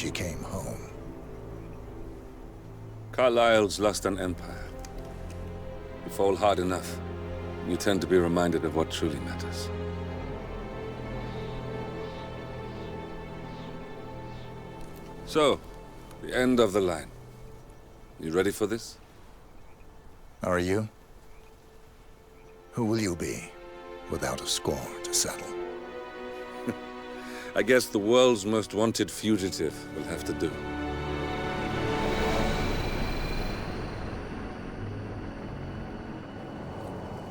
she came home. Carlyle's lost an empire. You fall hard enough, you tend to be reminded of what truly matters. So, the end of the line. You ready for this? Are you? Who will you be, without a score to settle? I guess the world's most wanted fugitive will have to do.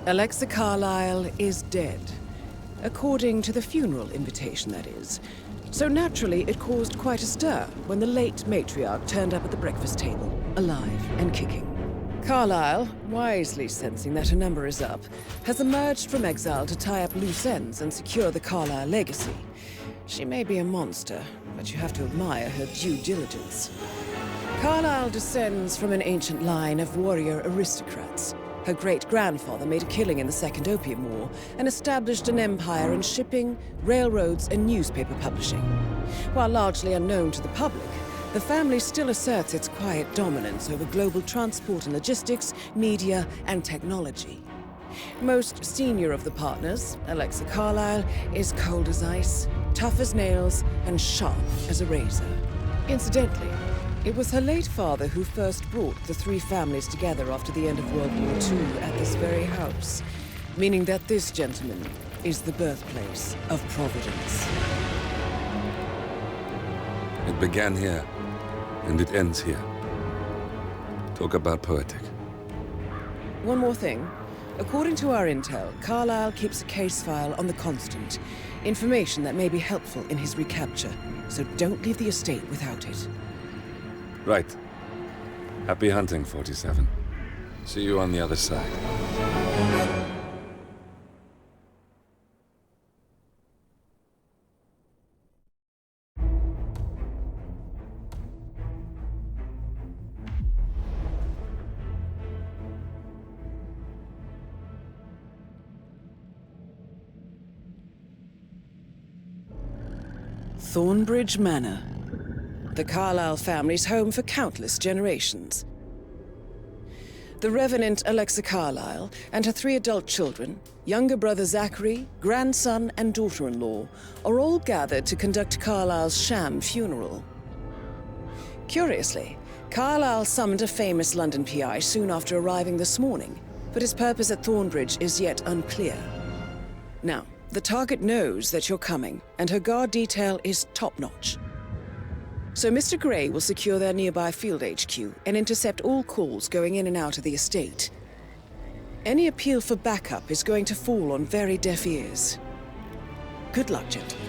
Alexa Carlyle is dead. According to the funeral invitation, that is. So naturally, it caused quite a stir when the late matriarch turned up at the breakfast table, alive and kicking. Carlyle, wisely sensing that her number is up, has emerged from exile to tie up loose ends and secure the Carlyle legacy. She may be a monster, but you have to admire her due diligence. Carlyle descends from an ancient line of warrior aristocrats. Her great-grandfather made a killing in the Second Opium War and established an empire in shipping, railroads, and newspaper publishing. While largely unknown to the public, the family still asserts its quiet dominance over global transport and logistics, media, and technology. Most senior of the partners, Alexa Carlyle, is cold as ice, tough as nails, and sharp as a razor. Incidentally, it was her late father who first brought the three families together after the end of World War II at this very house, meaning that this gentleman is the birthplace of Providence. It began here, and it ends here. Talk about poetic. One more thing. According to our intel, Carlyle keeps a case file on the Constant. Information that may be helpful in his recapture, so don't leave the estate without it. Right. Happy hunting, 47. See you on the other side. Thornbridge Manor. The Carlyle family's home for countless generations. The Revenant Alexa Carlyle and her 3 adult children, younger brother Zachary, grandson, and daughter-in-law, are all gathered to conduct Carlyle's sham funeral. Curiously, Carlyle summoned a famous London PI soon after arriving this morning, but his purpose at Thornbridge is yet unclear. Now, the target knows that you're coming, and her guard detail is top-notch. So Mr. Gray will secure their nearby field HQ and intercept all calls going in and out of the estate. Any appeal for backup is going to fall on very deaf ears. Good luck, gentlemen.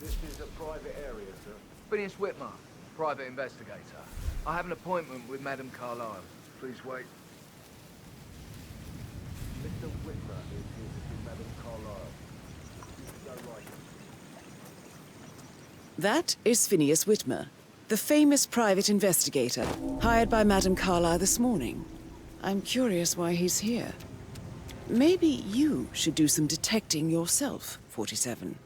This is a private area, sir. Phineas Whitmer, private investigator. I have an appointment with Madame Carlyle. Please wait. Mr. Whitmer is here to see Madame Carlyle. You can go right. That is Phineas Whitmer, the famous private investigator, hired by Madame Carlyle this morning. I'm curious why he's here. Maybe you should do some detecting yourself, 47.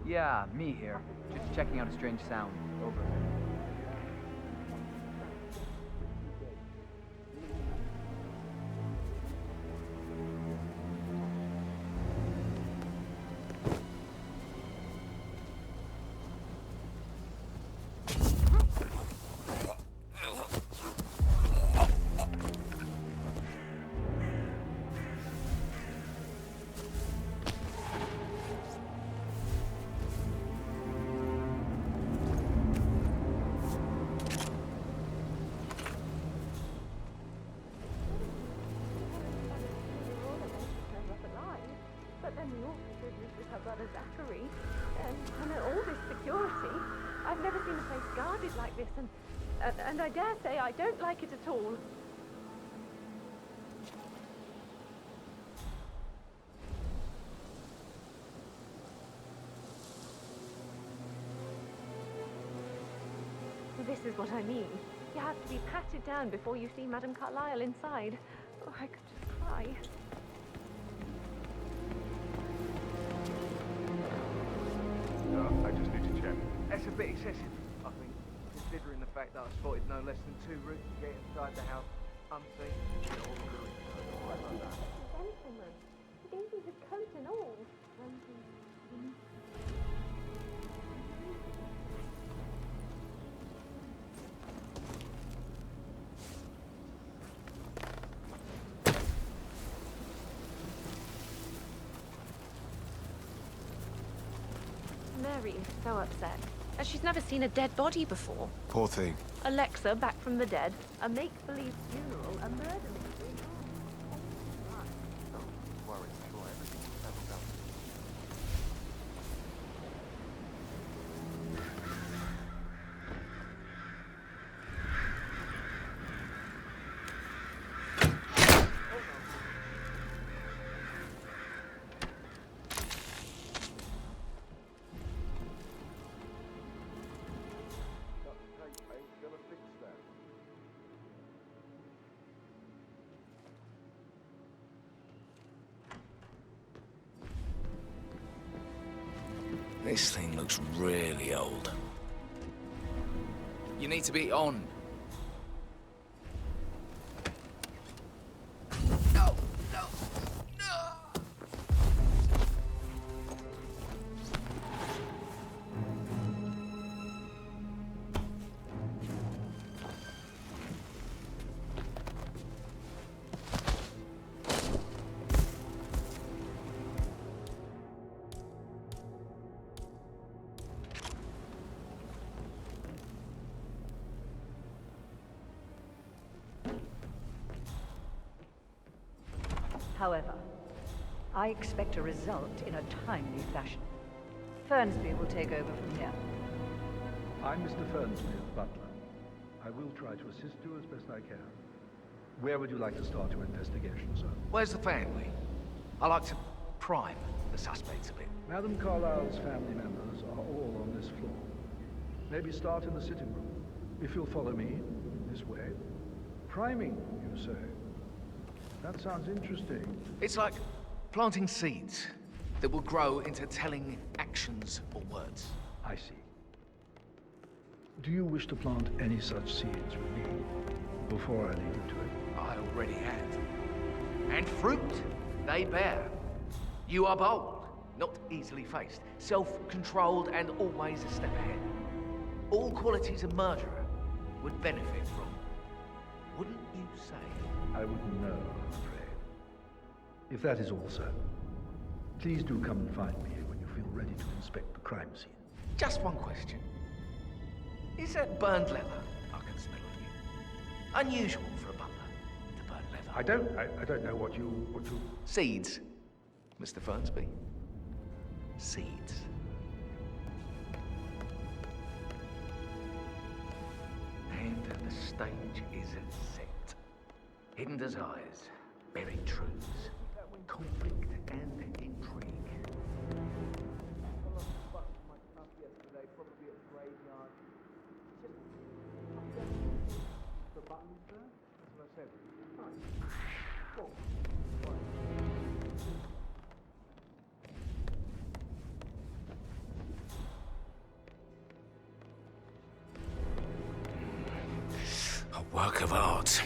Yeah, me here. Just checking out a strange sound. Over. Mary. And all this security. I've never seen a place guarded like this, and I dare say I don't like it at all. This is what I mean. You have to be patted down before you see Madame Carlyle inside. Oh, I could just cry. No, I just need to check. That's a bit excessive, I think, considering the fact that I spotted no less than 2 routes to get inside the house unseen. Gentleman. He gave me his coat and all. Mary is so upset. She's never seen a dead body before. Poor thing. Alexa back from the dead, a make-believe funeral, a murder mystery. This thing looks really old. You need to be on. No! No! No! However, I expect a result in a timely fashion. Fernsby will take over from here. I'm Mr. Fernsby of the Butler. I will try to assist you as best I can. Where would you like to start your investigation, sir? Where's the family? I like to prime the suspects a bit. Madame Carlyle's family members are all on this floor. Maybe start in the sitting room. If you'll follow me, this way. Priming, you say? That sounds interesting. It's like planting seeds that will grow into telling actions or words. I see. Do you wish to plant any such seeds with me before I leave you to it? I already have. And fruit they bear. You are bold, not easily faced, self-controlled and always a step ahead. All qualities a murderer would benefit from. Wouldn't you say? I wouldn't know, I'm afraid. If that is all, sir, please do come and find me when you feel ready to inspect the crime scene. Just one question. Is that burned leather I can smell on you? Unusual for a butler to burn leather. I don't know what you... Seeds, Mr. Fernsby. Seeds. And the stage is set. Hidden desires, buried truths, conflict and intrigue. A work of art.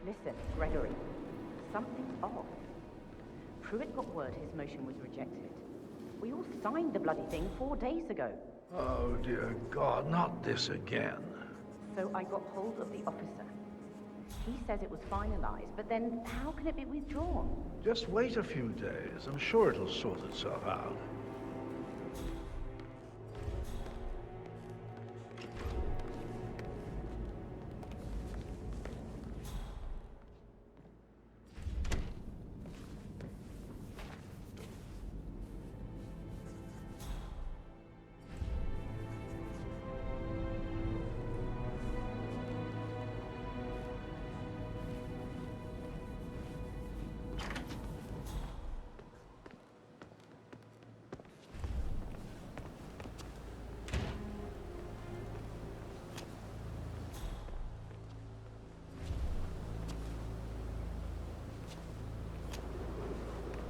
Listen, Gregory. Something's off. Pruitt got word his motion was rejected. We all signed the bloody thing 4 days ago. Oh, dear God, not this again. So I got hold of the officer. He says it was finalized, but then how can it be withdrawn? Just wait a few days. I'm sure it'll sort itself out.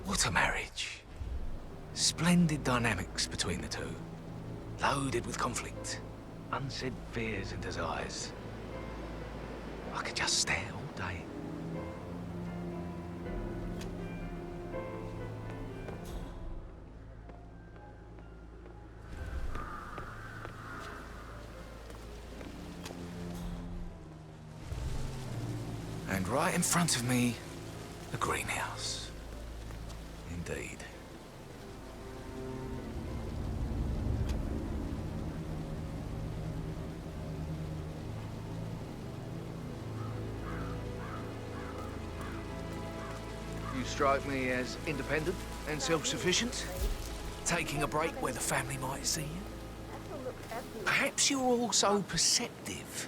What a marriage. Splendid dynamics between the two. Loaded with conflict. Unsaid fears and desires. I could just stare all day. And right in front of me, a greenhouse. Indeed. You strike me as independent and self-sufficient. Taking a break where the family might see you. Perhaps you're also perceptive.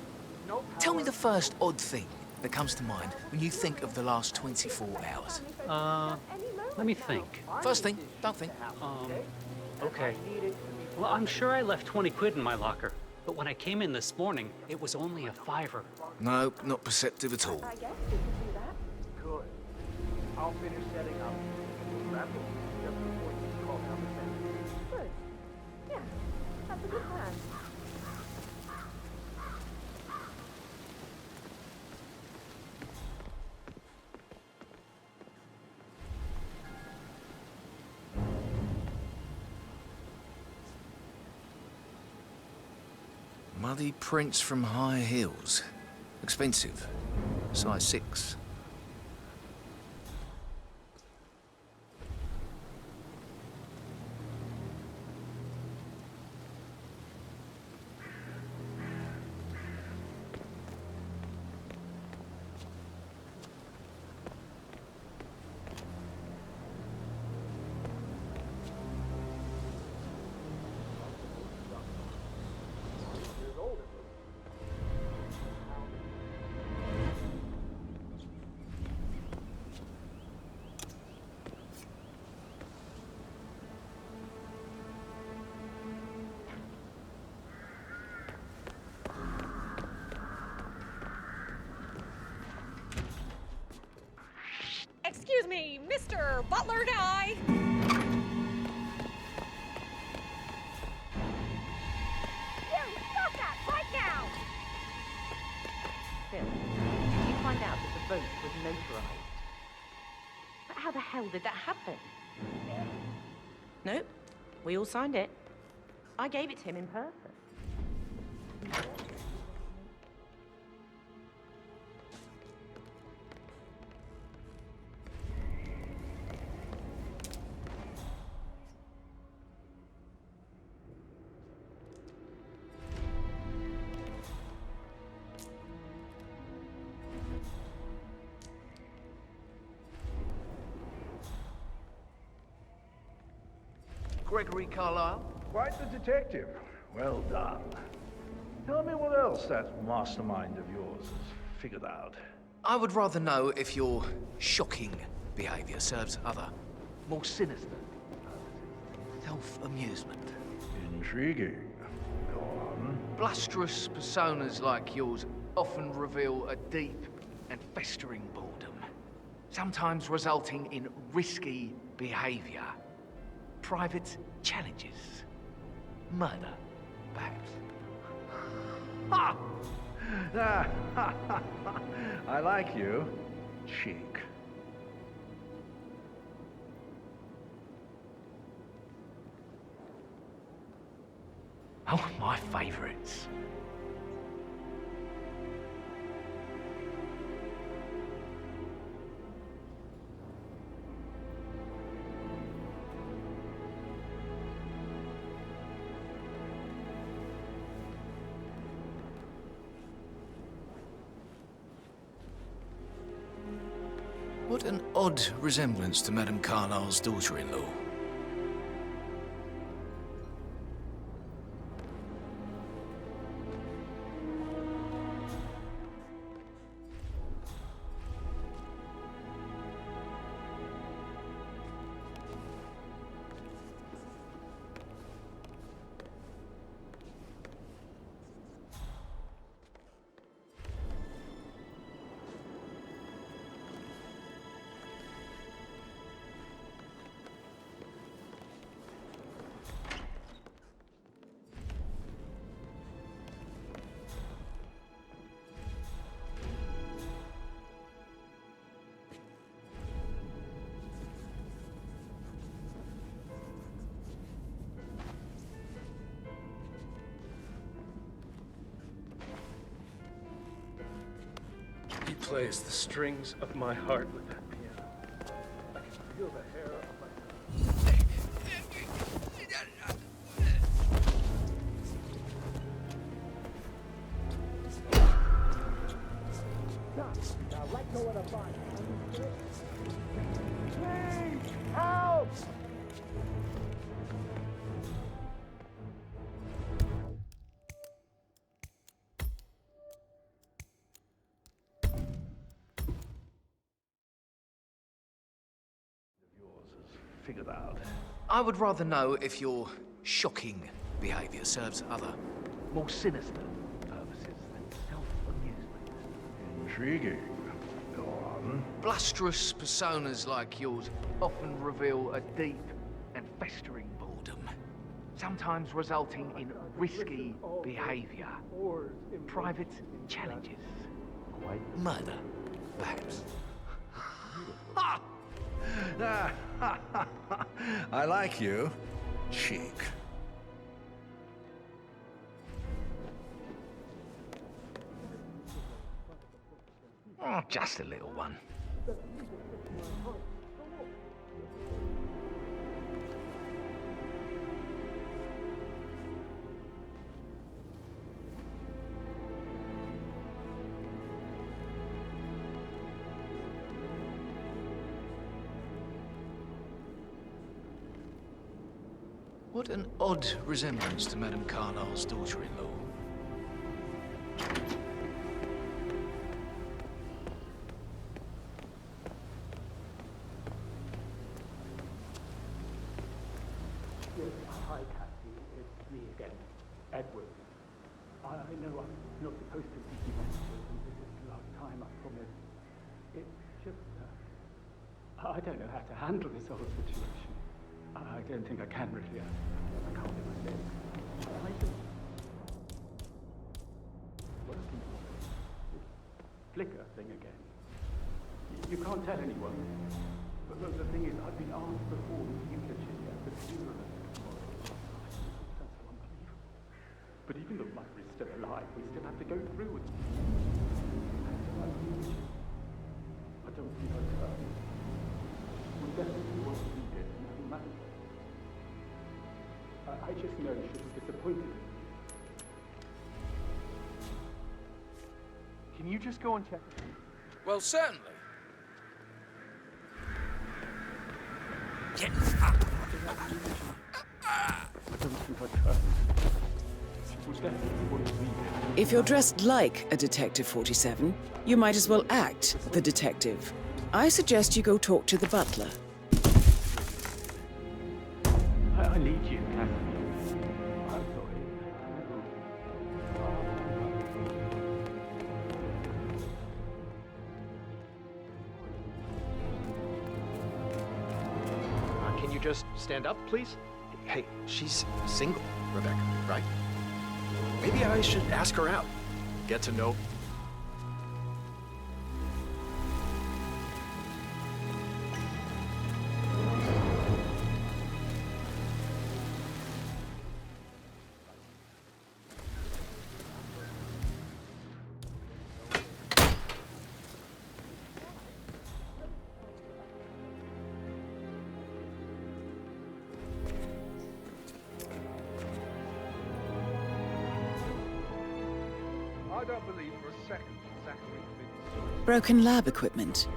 Tell me the first odd thing that comes to mind when you think of the last 24 hours. Let me think. First thing, don't think. Okay. Well, I'm sure I left 20 quid in my locker, but when I came in this morning, it was only a $5. No, not perceptive at all. I guess we could do that. Good. I'll finish setting up. We'll wrap it just before you call down the center. Good. Yeah, that's a good plan. Muddy prints from high heels. Expensive. Size 6. Excuse me, Mr. Butler guy. You, stop that right now! Phil, did you find out that the vote was notarized? But how the hell did that happen? Nope. We all signed it. I gave it to him in person. Gregory Carlyle? Quite the detective. Well done. Tell me what else that mastermind of yours has figured out. I would rather know if your shocking behaviour serves other, more sinister self-amusement. Intriguing. Go on. Blusterous personas like yours often reveal a deep and festering boredom, sometimes resulting in risky behaviour. Private challenges. Murder, perhaps. Ha! I like you. Cheek. Oh, my favourites. What an odd resemblance to Madame Carlyle's daughter-in-law. He plays the strings of my heart with that piano. I can feel the hair on my... Now let go of the body. Please, help! Figured out. I would rather know if your shocking behaviour serves other, more sinister purposes than self-amusement. Intriguing. Go on. Blusterous personas like yours often reveal a deep and festering boredom, sometimes resulting in risky behaviour, private challenges, murder, perhaps. I like you. Cheek. Oh, just a little one. What an odd resemblance to Madame Carlyle's daughter-in-law. Hi, Cassie. It's me again, Edward. I know I'm not supposed to be messages, and this is the last time, I promise. It's just, I don't know how to handle this whole situation. I don't think I can really. I can't do my thing. I just... Working for this flicker thing again. You can't tell anyone. But the thing is, I've been asked before with eulogy at the funeral tomorrow. Sounds so unbelievable. But even though Myra is still alive, we still have to go through with it. I don't think I can. We definitely won't need it, no matter what. I just know she'll be disappointed in me. Can you just go and check? Well, certainly. Get up! I don't think I can. She will definitely want to read it. If you're dressed like a Detective 47, you might as well act the detective. I suggest you go talk to the butler. I need you, Cassie. I'm sorry. Can you just stand up, please? Hey, she's single, Rebecca, right? Maybe I should ask her out. Get to know... don't believe for a second Zachary committed suicide. Broken lab equipment.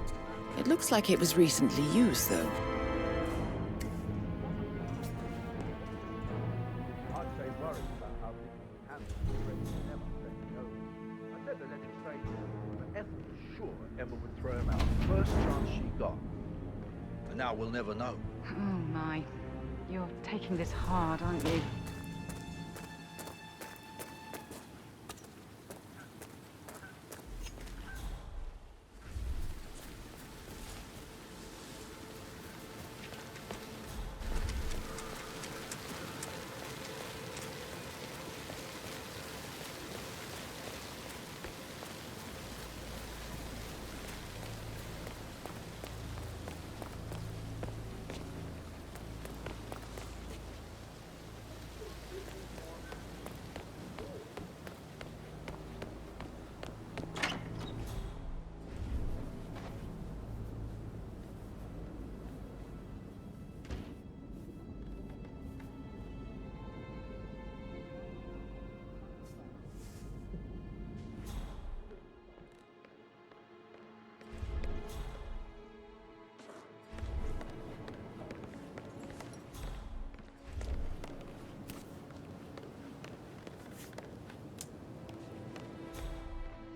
It looks like it was recently used, though. I'd say worried about how people would handle the threat of Emma taking over. I said to let him stay here, but Ethel was sure Emma would throw him out the first chance she got. And now we'll never know. Oh my. You're taking this hard, aren't you?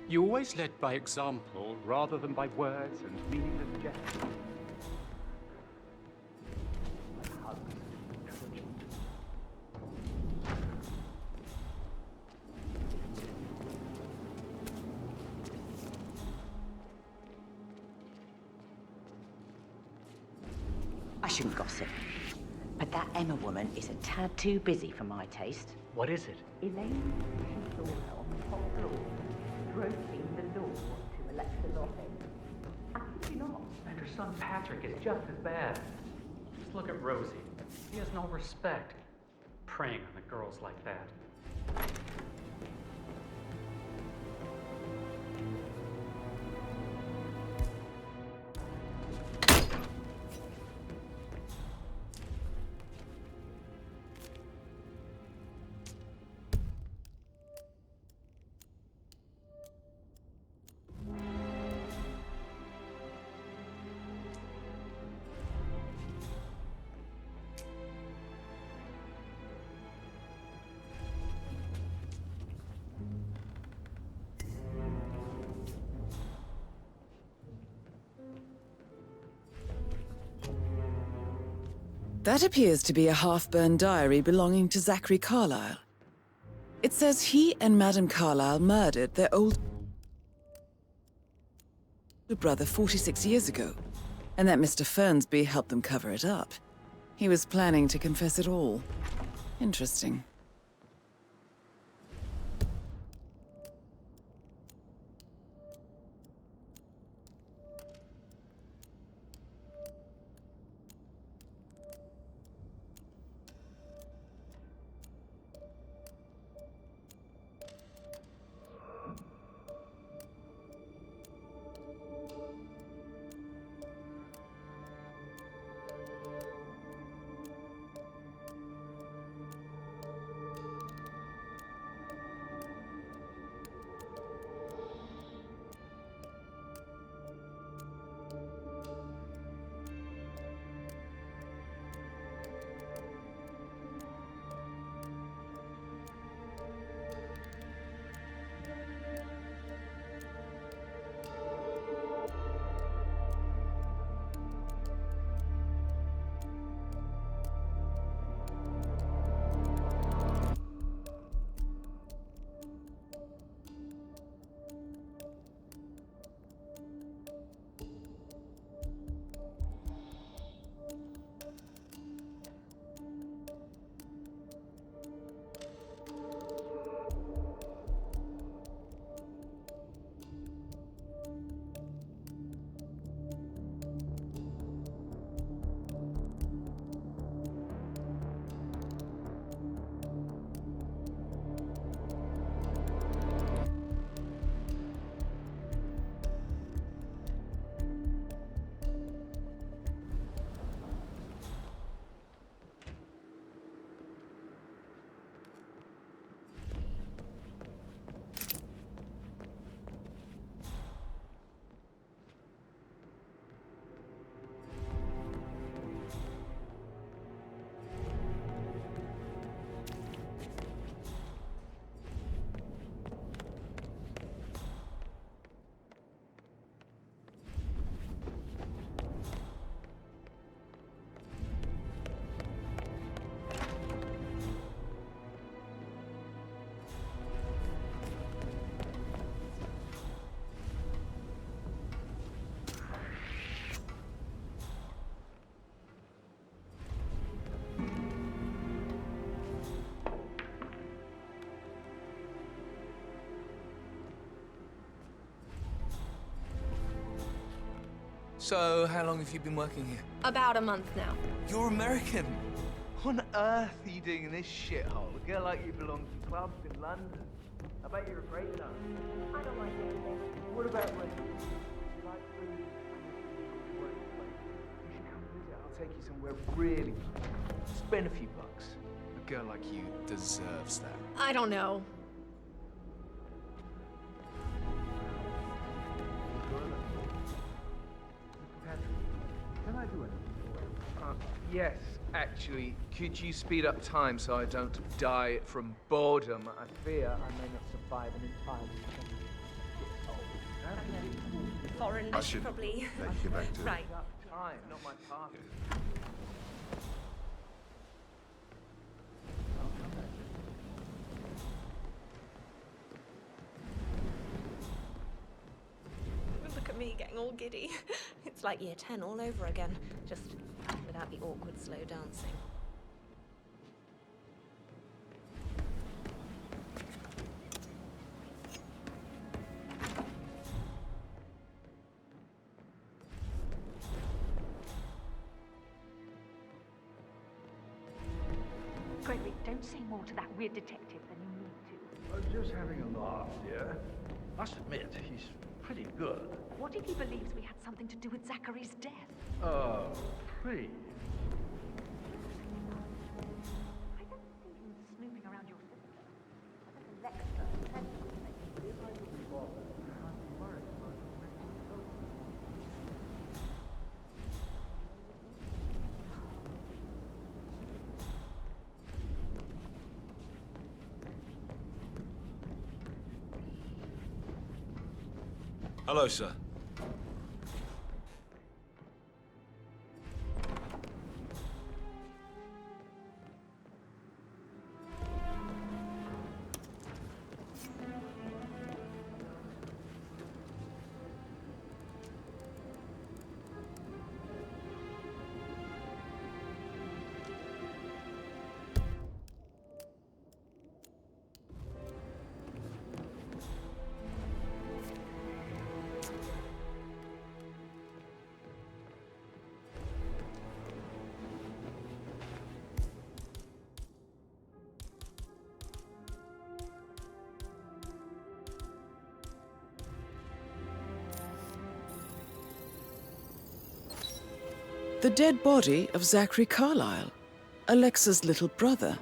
You always led by example rather than by words and meaningless gestures. I shouldn't gossip, but that Emma woman is a tad too busy for my taste. What is it? Elaine, she saw her on the top floor, broaching the door to Alexa Lopez. I kid you not. And her son Patrick is just as bad. Just look at Rosie. She has no respect. Preying on the girls like that. That appears to be a half-burned diary belonging to Zachary Carlyle. It says he and Madame Carlyle murdered their old brother 46 years ago, and that Mr. Fernsby helped them cover it up. He was planning to confess it all. Interesting. So, how long have you been working here? About a month now. You're American. What on earth are you doing in this shithole? A girl like you belongs to clubs in London. I bet you're a great dancer. I don't like dancing. What about when you like food? You should come visit. I'll take you somewhere really nice. Spend a few bucks. A girl like you deserves that. I don't know. Can I do anything? Yes, actually. Could you speed up time so I don't die from boredom? I fear I may not survive an entirely changed Foreign, I should probably. let you get back to it. Right. time, not my party. Look at me getting all giddy. It's like year 10 all over again, just without the awkward slow dancing. Gregory, don't say more to that weird detective than you need to. I was just having a laugh, dear. Must admit, he's pretty good. What if he believes we had something to do with Zachary's death? Oh, please. I don't see him snooping around your sister. I bet Alexa said something. If I could be bothered, I'd be worried about your mental health. Hello, sir. The dead body of Zachary Carlyle, Alexa's little brother.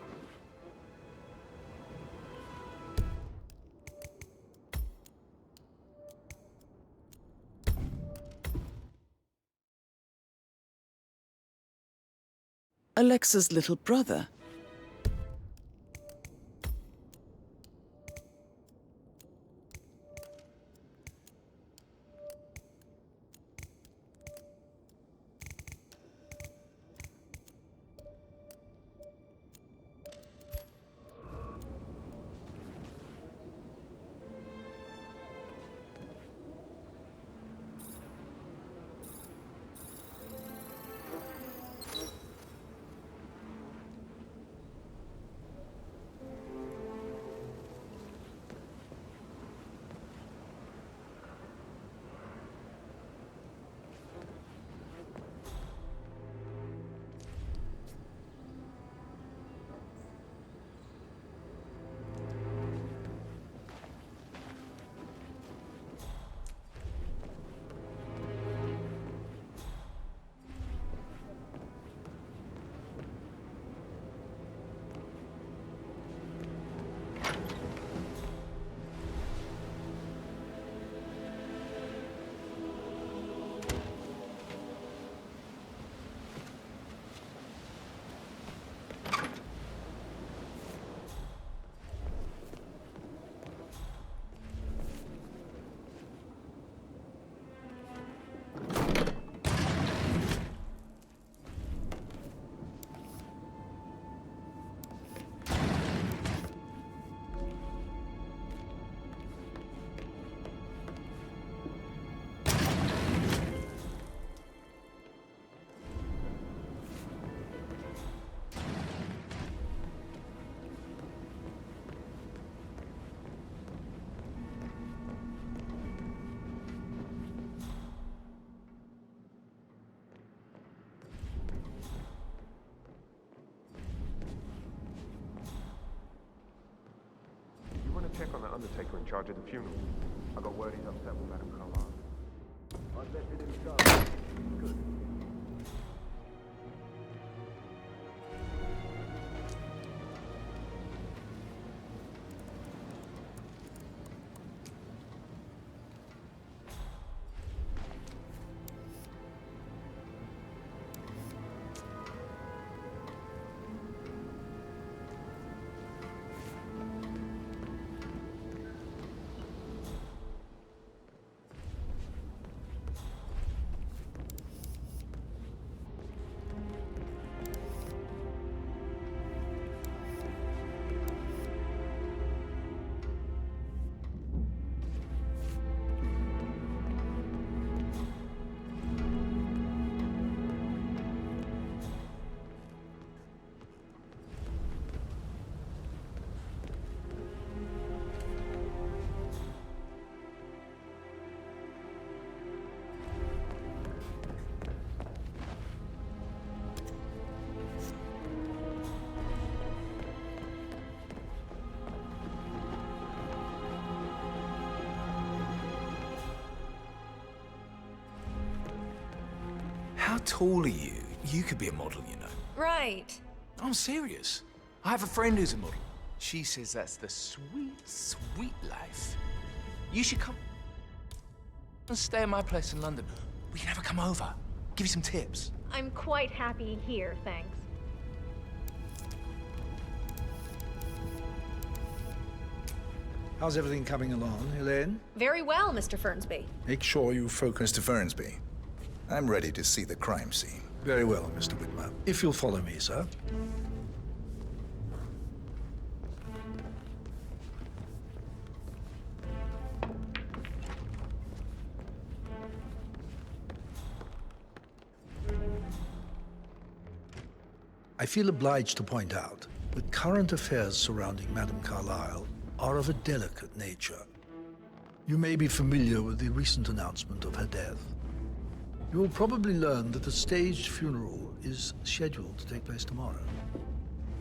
Alexa's little brother. on the undertaker in charge of the funeral. I got word he's upset with Madame Carlyle. I'd let him go. Good. How tall are you? You could be a model, you know. Right. I'm serious. I have a friend who's a model. She says that's the sweet, sweet life. You should come and stay at my place in London. We can have her come over. Give you some tips. I'm quite happy here, thanks. How's everything coming along, Elaine? Very well, Mr. Fernsby. Make sure you focus. Mr. Fernsby, I'm ready to see the crime scene. Very well, Mr. Whitmer. If you'll follow me, sir. I feel obliged to point out that current affairs surrounding Madame Carlyle are of a delicate nature. You may be familiar with the recent announcement of her death. You will probably learn that a staged funeral is scheduled to take place tomorrow.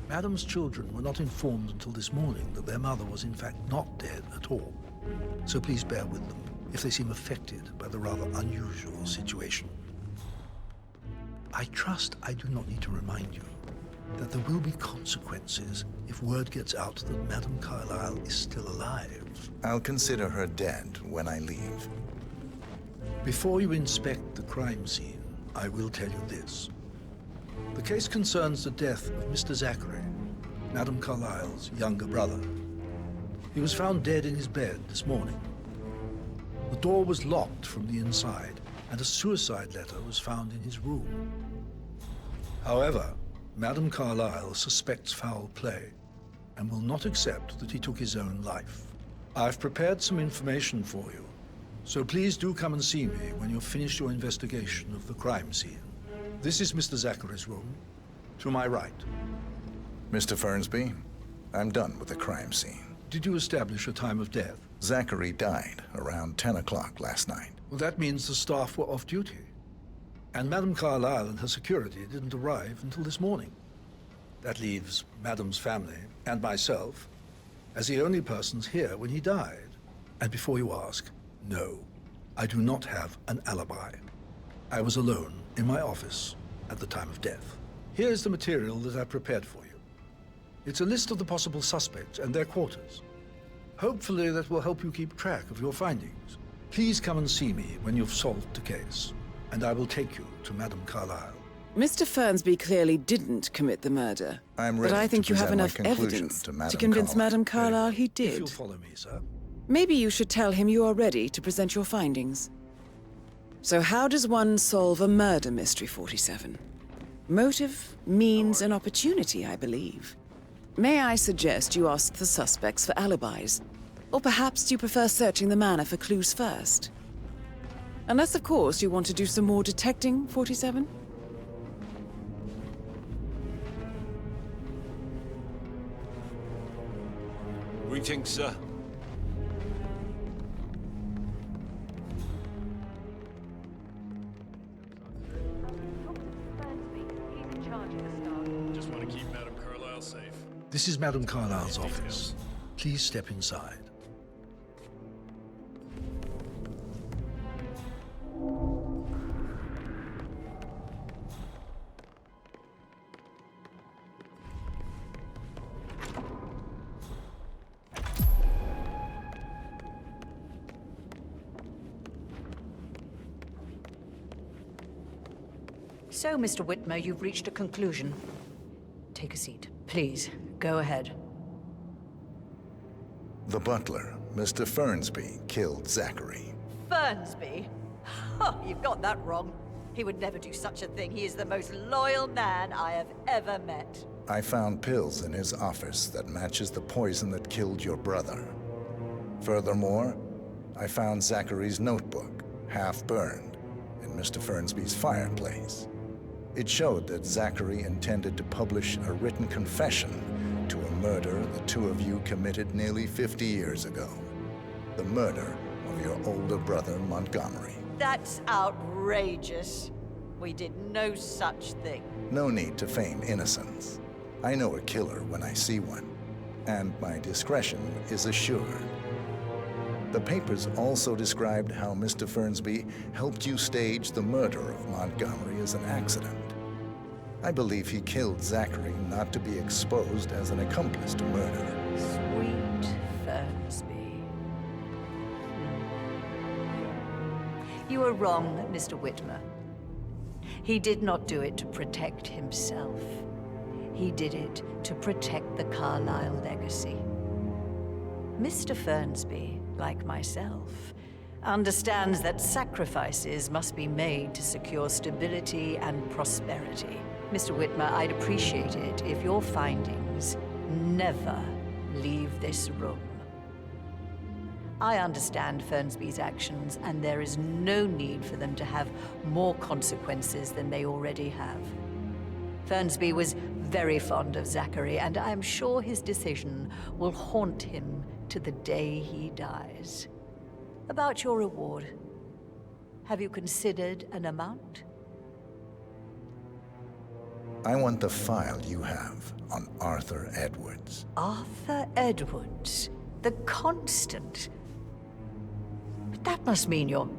Madame's children were not informed until this morning that their mother was in fact not dead at all. So please bear with them if they seem affected by the rather unusual situation. I trust I do not need to remind you that there will be consequences if word gets out that Madame Carlyle is still alive. I'll consider her dead when I leave. Before you inspect the crime scene, I will tell you this. The case concerns the death of Mr. Zachary, Madame Carlyle's younger brother. He was found dead in his bed this morning. The door was locked from the inside, and a suicide letter was found in his room. However, Madame Carlyle suspects foul play and will not accept that he took his own life. I've prepared some information for you, so please do come and see me when you've finished your investigation of the crime scene. This is Mr. Zachary's room, to my right. Mr. Fernsby, I'm done with the crime scene. Did you establish a time of death? Zachary died around 10 o'clock last night. Well, that means the staff were off duty. And Madame Carlyle and her security didn't arrive until this morning. That leaves Madame's family and myself as the only persons here when he died. And before you ask, no, I do not have an alibi. I was alone in my office at the time of death. Here's the material that I prepared for you. It's a list of the possible suspects and their quarters. Hopefully that will help you keep track of your findings. Please come and see me when you've solved the case, and I will take you to Madame Carlyle. Mr. Fernsby clearly didn't commit the murder. I'm ready but I think to you have present my enough conclusion evidence to Madame convince Carlyle. Madame Carlyle he If did. you'll follow me, sir. Maybe you should tell him you are ready to present your findings. So how does one solve a murder mystery, 47? Motive, means, and opportunity, I believe. May I suggest you ask the suspects for alibis? Or perhaps you prefer searching the manor for clues first? Unless, of course, you want to do some more detecting, 47? Greetings, sir. Just want to keep Madame Carlyle safe. This is Madame Carlyle's office. Please step inside. So, Mr. Whitmer, you've reached a conclusion. Take a seat. Please, go ahead. The butler, Mr. Fernsby, killed Zachary. Fernsby? Oh, you've got that wrong. He would never do such a thing. He is the most loyal man I have ever met. I found pills in his office that matches the poison that killed your brother. Furthermore, I found Zachary's notebook, half burned, in Mr. Fernsby's fireplace. It showed that Zachary intended to publish a written confession to a murder the two of you committed nearly 50 years ago. The murder of your older brother, Montgomery. That's outrageous. We did no such thing. No need to feign innocence. I know a killer when I see one, and my discretion is assured. The papers also described how Mr. Fernsby helped you stage the murder of Montgomery as an accident. I believe he killed Zachary not to be exposed as an accomplice to murder. Sweet Fernsby. You are wrong, Mr. Whitmer. He did not do it to protect himself. He did it to protect the Carlyle legacy. Mr. Fernsby, like myself, understands that sacrifices must be made to secure stability and prosperity. Mr. Whitmer, I'd appreciate it if your findings never leave this room. I understand Fernsby's actions, and there is no need for them to have more consequences than they already have. Fernsby was very fond of Zachary, and I am sure his decision will haunt him to the day he dies. About your reward, have you considered an amount? I want the file you have on Arthur Edwards. Arthur Edwards, the Constant. But that must mean you're...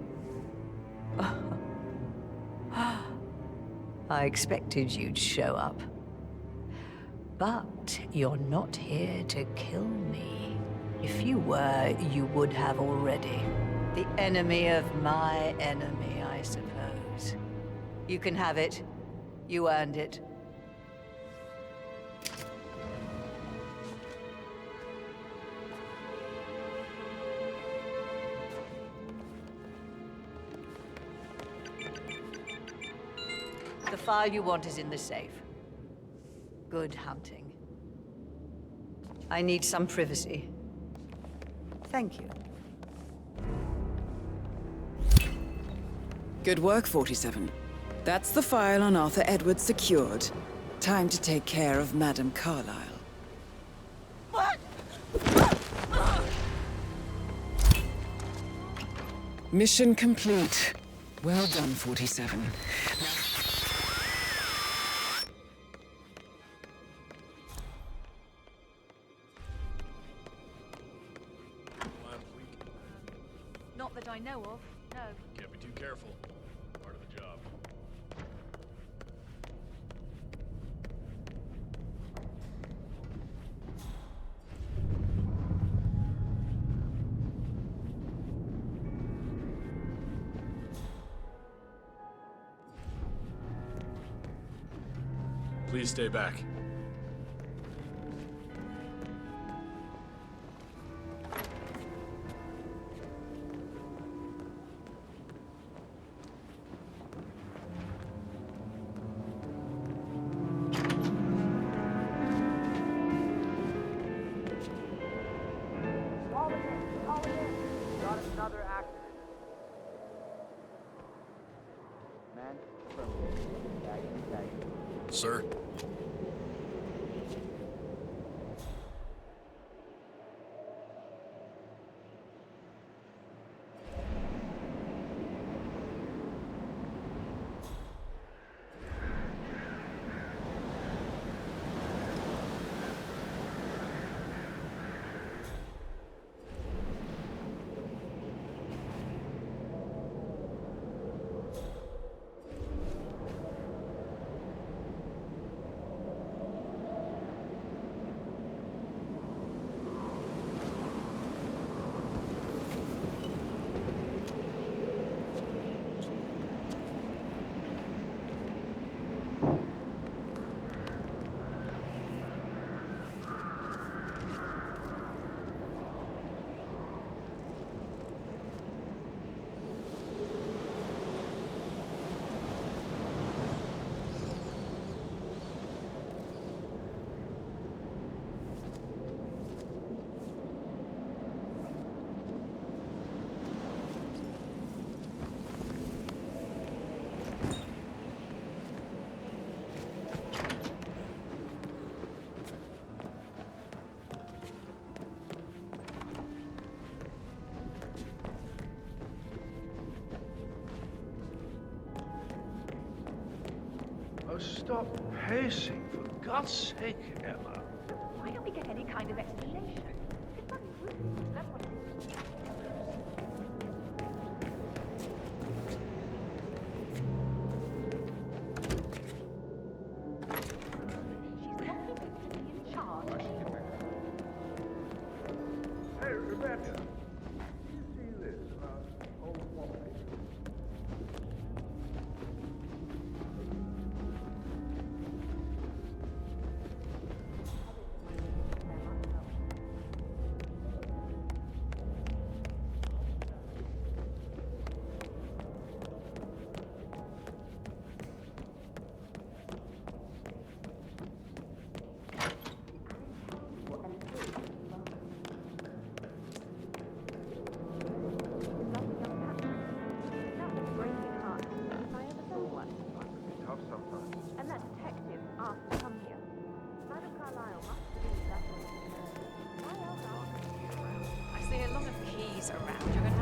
I expected you'd show up. But you're not here to kill me. If you were, you would have already. The enemy of my enemy, I suppose. You can have it. You earned it. The file you want is in the safe. Good hunting. I need some privacy. Thank you. Good work, 47. That's the file on Arthur Edwards secured. Time to take care of Madame Carlyle. What? Mission complete. Well done, 47. Not that I know of, no. Can't be too careful. Part of the job. Please stay back. Got another accident. Man, Sir? Stop pacing, for God's sake, Emma. Why don't we get any kind of explanation? It's not rude. That's what it is. She's not supposed to be in charge. Hey, Rebecca. Did you see this about old wallpaper? Tough sometimes. And that detective asked to come here. Madam Carlyle must believe that was why else are keys around? I see a lot of keys around. You're going to